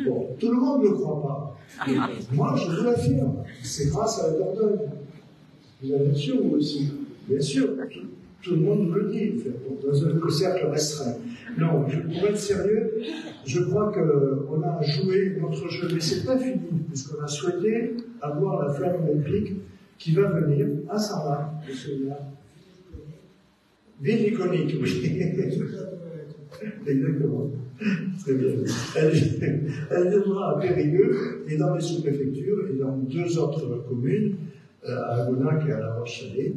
Bon, tout le monde ne le croit pas. Moi, je vous l'affirme, c'est grâce à la Dordogne. Vous avez sûr, vous aussi. Bien sûr, tout le monde me le dit, dans un cercle restreint. Non, pour être sérieux, je crois qu'on a joué notre jeu, mais c'est pas fini, puisqu'on a souhaité avoir la flamme olympique qui va venir à Sarlat, de celui-là. Ville iconique, oui. Exactement. Très bien. Elle viendra à Périgueux et dans les sous-préfectures et dans 2 autres communes, à Agonac et à La Roche-Chalais.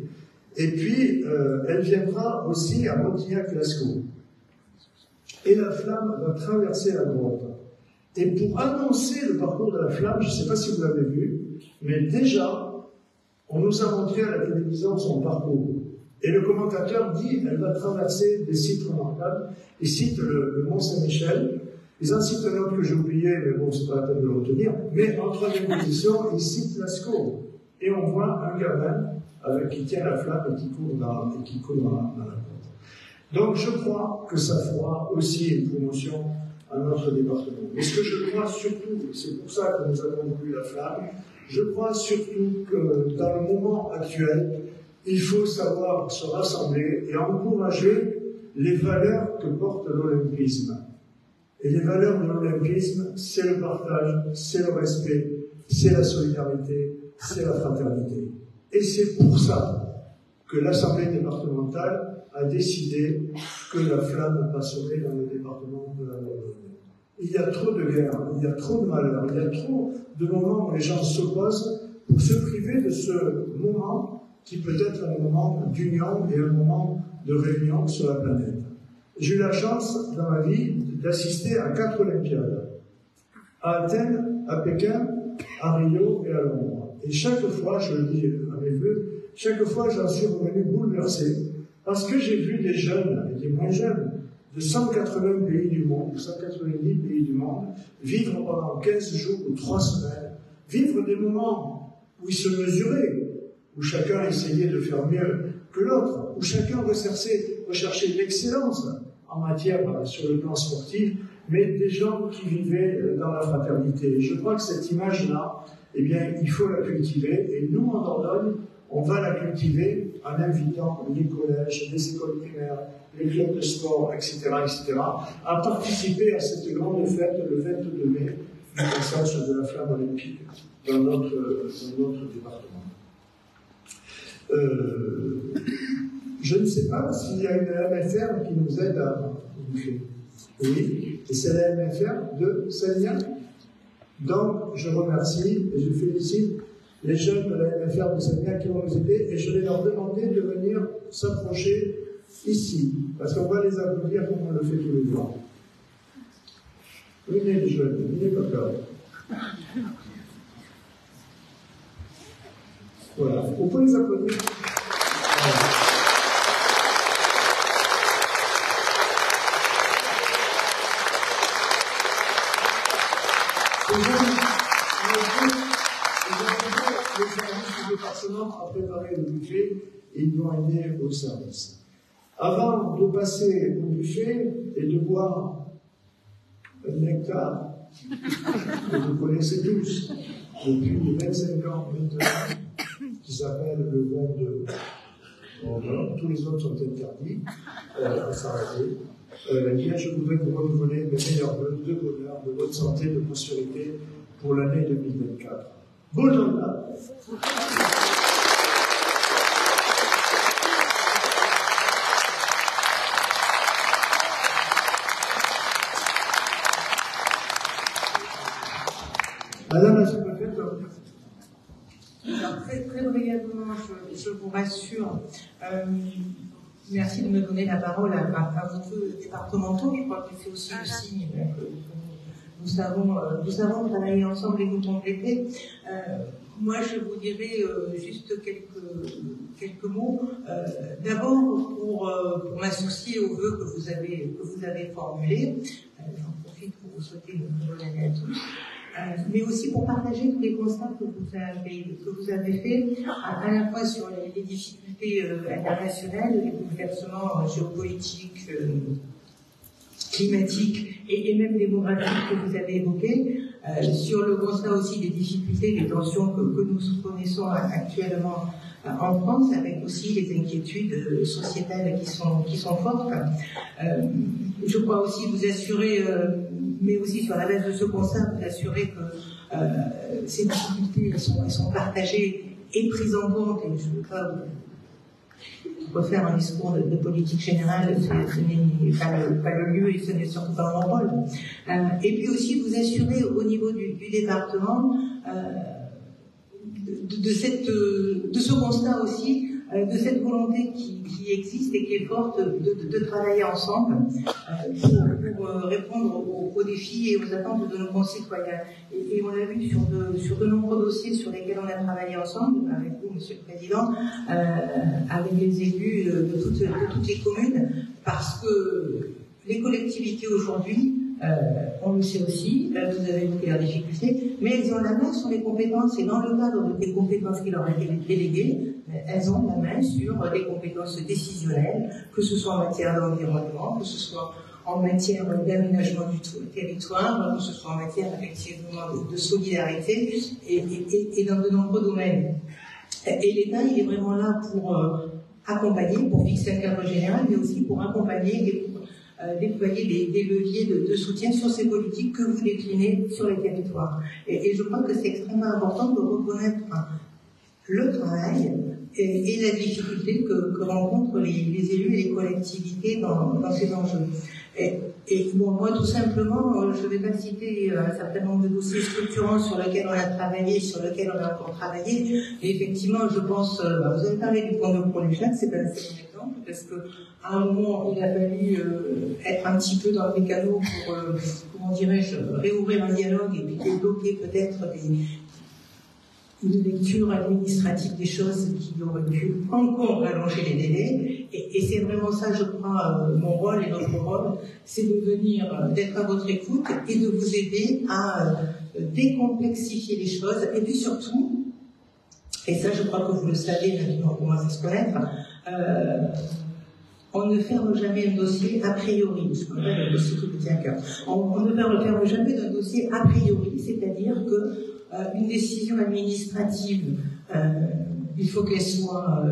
Et puis, elle viendra aussi à Montignac-Lascaux. Et la flamme va traverser la grotte. Et pour annoncer le parcours de la flamme, je ne sais pas si vous l'avez vu, mais déjà, on nous a montré à la télévision son parcours. Et le commentateur dit qu'elle va traverser des sites remarquables. Il cite le Mont Saint-Michel. Ils en citent un autre que j'ai oublié, mais bon, c'est pas la peine de le retenir. Mais en 3e position, il cite Lascaux. Et on voit un gamin qui tient la flamme et qui court dans la grotte. Donc je crois que ça fera aussi une promotion à notre département. Mais ce que je crois surtout, c'est pour ça que nous avons voulu la flamme, je crois surtout que dans le moment actuel, il faut savoir se rassembler et encourager les valeurs que porte l'olympisme. Et les valeurs de l'olympisme, c'est le partage, c'est le respect, c'est la solidarité, c'est la fraternité. Et c'est pour ça que l'Assemblée départementale a décidé que la flamme passerait dans le département de la Loire. Il y a trop de guerres, il y a trop de malheurs, il y a trop de moments où les gens s'opposent pour se priver de ce moment qui peut être un moment d'union et un moment de réunion sur la planète. J'ai eu la chance dans ma vie d'assister à 4 Olympiades. À Athènes, à Pékin, à Rio et à Londres. Et chaque fois, je le dis à mes vœux, chaque fois j'en suis revenu bouleversé parce que j'ai vu des jeunes et des moins jeunes de 180 pays du monde, 190 pays du monde, vivre pendant 15 jours ou 3 semaines, vivre des moments où ils se mesuraient, où chacun essayait de faire mieux que l'autre, où chacun recherchait l'excellence en matière sur le plan sportif, mais des gens qui vivaient dans la fraternité. Et je crois que cette image-là, eh bien, il faut la cultiver, et nous, en Dordogne, on va la cultiver en invitant les collèges, les écoles primaires, les clubs de sport, etc., à participer à cette grande fête le 22 mai, du passage de la flamme olympique dans notre département. Je ne sais pas s'il y a une MFR qui nous aide à bouffer. Oui, et c'est la MFR de Sagnac. Donc, je remercie et je félicite les jeunes de la MFR de Sagnac qui vont nous aider et je vais leur demander de venir s'approcher ici, parce qu'on va les applaudir comme on le fait tous les jours. Venez les jeunes, venez pas peur. Voilà, on peut les applaudir. Le service du département a préparé le buffet et ils vont aider au service. Avant de passer au buffet et de boire un nectar que vous connaissez tous depuis 25 ans maintenant, qui s'appelle le vin de... tous les autres sont interdits à s'arrêter. Bien, je voudrais vous renouveler mes meilleurs vœux de bonheur, de bonne santé, de prospérité pour l'année 2024. Bonne année. Madame la sous-préfète, très brièvement, je vous rassure. Merci de me donner la parole à vos vœux départementaux. Je crois que c'est aussi le signe que nous savons travailler ensemble et nous compléter. Moi, je vous dirais juste quelques mots. D'abord, pour m'associer aux vœux que vous avez formulés. J'en profite pour vous souhaiter une bonne année à tous. Mais aussi pour partager tous les constats que vous avez faits, à la fois sur les difficultés internationales, les bouleversements géopolitiques, climatiques et même démographiques que vous avez évoqués, sur le constat aussi des difficultés, des tensions que nous connaissons actuellement en France, avec aussi les inquiétudes sociétales qui sont fortes. Je crois aussi vous assurer, mais aussi sur la base de ce constat, vous assurer que ces difficultés elles sont partagées et prises en compte, et je ne veux pas refaire un discours de politique générale, ce n'est pas le lieu et ce n'est surtout pas mon rôle. Et puis aussi vous assurer au niveau du département de ce constat aussi, de cette volonté qui existe et qui est forte de travailler ensemble pour répondre aux défis et aux attentes de nos concitoyens. Et on l'a vu sur de nombreux dossiers sur lesquels on a travaillé ensemble, avec vous, Monsieur le Président, avec les élus de toutes les communes, parce que les collectivités aujourd'hui, on le sait aussi, là vous avez évoqué la difficulté, mais elles ont la main sur les compétences, et dans le cadre des compétences qui leur ont été déléguées, elles ont la main sur les compétences décisionnelles, que ce soit en matière d'environnement, que ce soit en matière d'aménagement du territoire, que ce soit en matière effectivement de solidarité, et dans de nombreux domaines. Et l'État, il est vraiment là pour accompagner, pour fixer un cadre général, mais aussi pour accompagner et pour déployer des leviers de soutien sur ces politiques que vous déclinez sur les territoires. Et je crois que c'est extrêmement important de reconnaître le travail et la difficulté que rencontrent les élus et les collectivités dans ces enjeux. Et bon, moi, tout simplement, je ne vais pas citer un certain nombre de dossiers structurants sur lesquels on a travaillé, sur lesquels on a encore travaillé. Et effectivement, je pense, vous avez parlé du point de vue pour les jeunes, c'est pas un exemple, parce que à un moment, il a fallu être un petit peu dans le mécano pour, comment dirais-je, réouvrir un dialogue et puis débloquer peut-être une lecture administrative des choses qui auraient pu encore allonger les délais. Et c'est vraiment ça, je crois, mon rôle et notre rôle, c'est de venir, d'être à votre écoute et de vous aider à décomplexifier les choses. Et puis surtout, et ça je crois que vous le savez, maintenant on commence à se connaître, on ne ferme jamais un dossier a priori, ce qu'on appelle un dossier qui vous tient à cœur. On ne ferme jamais un dossier a priori, c'est-à-dire que une décision administrative, il faut qu'elle soit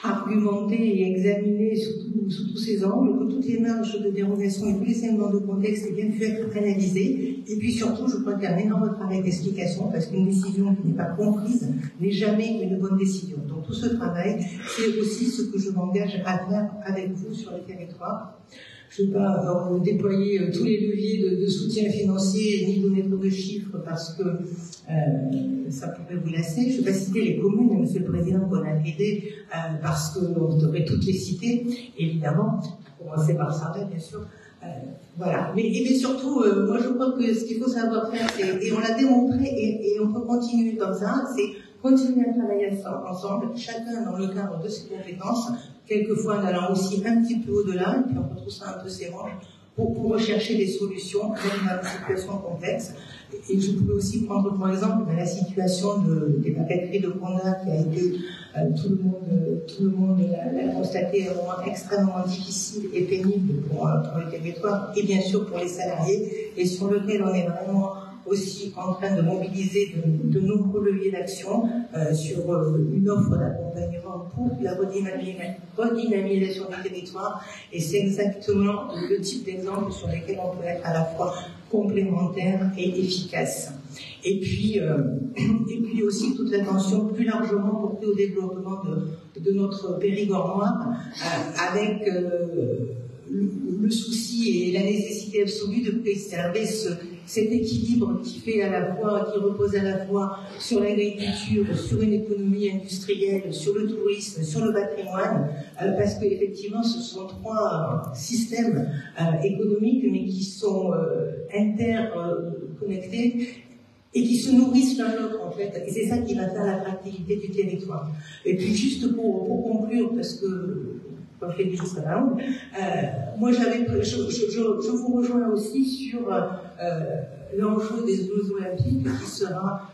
argumentée et examinée sous tous ses angles, que toutes les marges de dérogation et tous les éléments de contexte aient bien pu être analysés. Et puis surtout, je crois qu'il y a un énorme travail d'explication, parce qu'une décision qui n'est pas comprise n'est jamais une bonne décision. Donc tout ce travail, c'est aussi ce que je m'engage à faire avec vous sur le territoire. Je ne vais pas déployer tous les leviers de soutien financier ni donner trop de chiffres parce que ça pourrait vous lasser. Je ne vais pas citer les communes, Monsieur le Président, qu'on a aidé parce qu'on devrait toutes les citer, évidemment, à commencer par Sardet, bien sûr. Voilà. Mais surtout, moi je crois que ce qu'il faut savoir faire, et on l'a démontré, et on peut continuer comme ça, c'est continuer à travailler ensemble, chacun dans le cadre de ses compétences, quelquefois en allant aussi un petit peu au-delà, et puis on retrouve ça un peu ses manches, pour rechercher des solutions dans une situation complexe. Et je peux aussi prendre pour exemple la situation des papeteries de Condat qui a été, tout le monde l'a constaté, un moment extrêmement difficile et pénible pour le territoire et bien sûr pour les salariés, et sur lequel on est vraiment aussi en train de mobiliser de nombreux leviers d'action sur une offre d'accompagnement pour la redynamisation du territoire, et c'est exactement le type d'exemple sur lesquels on peut être à la fois complémentaire et efficace. Et puis aussi toute l'attention plus largement portée au développement de notre Périgord noir, avec le souci et la nécessité absolue de préserver cet équilibre qui repose à la fois sur l'agriculture, sur une économie industrielle, sur le tourisme, sur le patrimoine, parce qu'effectivement ce sont trois systèmes économiques, mais qui sont interconnectés et qui se nourrissent l'un l'autre en fait, et c'est ça qui va faire l'attractivité du territoire. Et puis juste pour conclure, parce que comme je l'ai dit, jusqu'à la langue, moi je vous rejoins aussi sur l'enjeu des Jeux Olympiques qui sera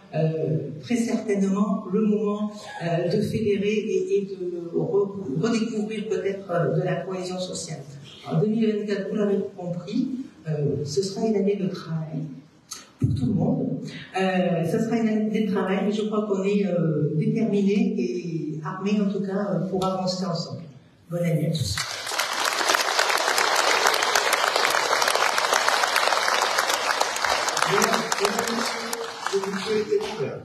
très certainement le moment de fédérer et de redécouvrir peut-être de la cohésion sociale. En 2024, vous l'avez compris, ce sera une année de travail. pour tout le monde. Ça sera une année de travail, mais je crois qu'on est déterminés et armés en tout cas pour avancer ensemble. Bonne année à tous. Mesdames et messieurs, le budget est ouvert.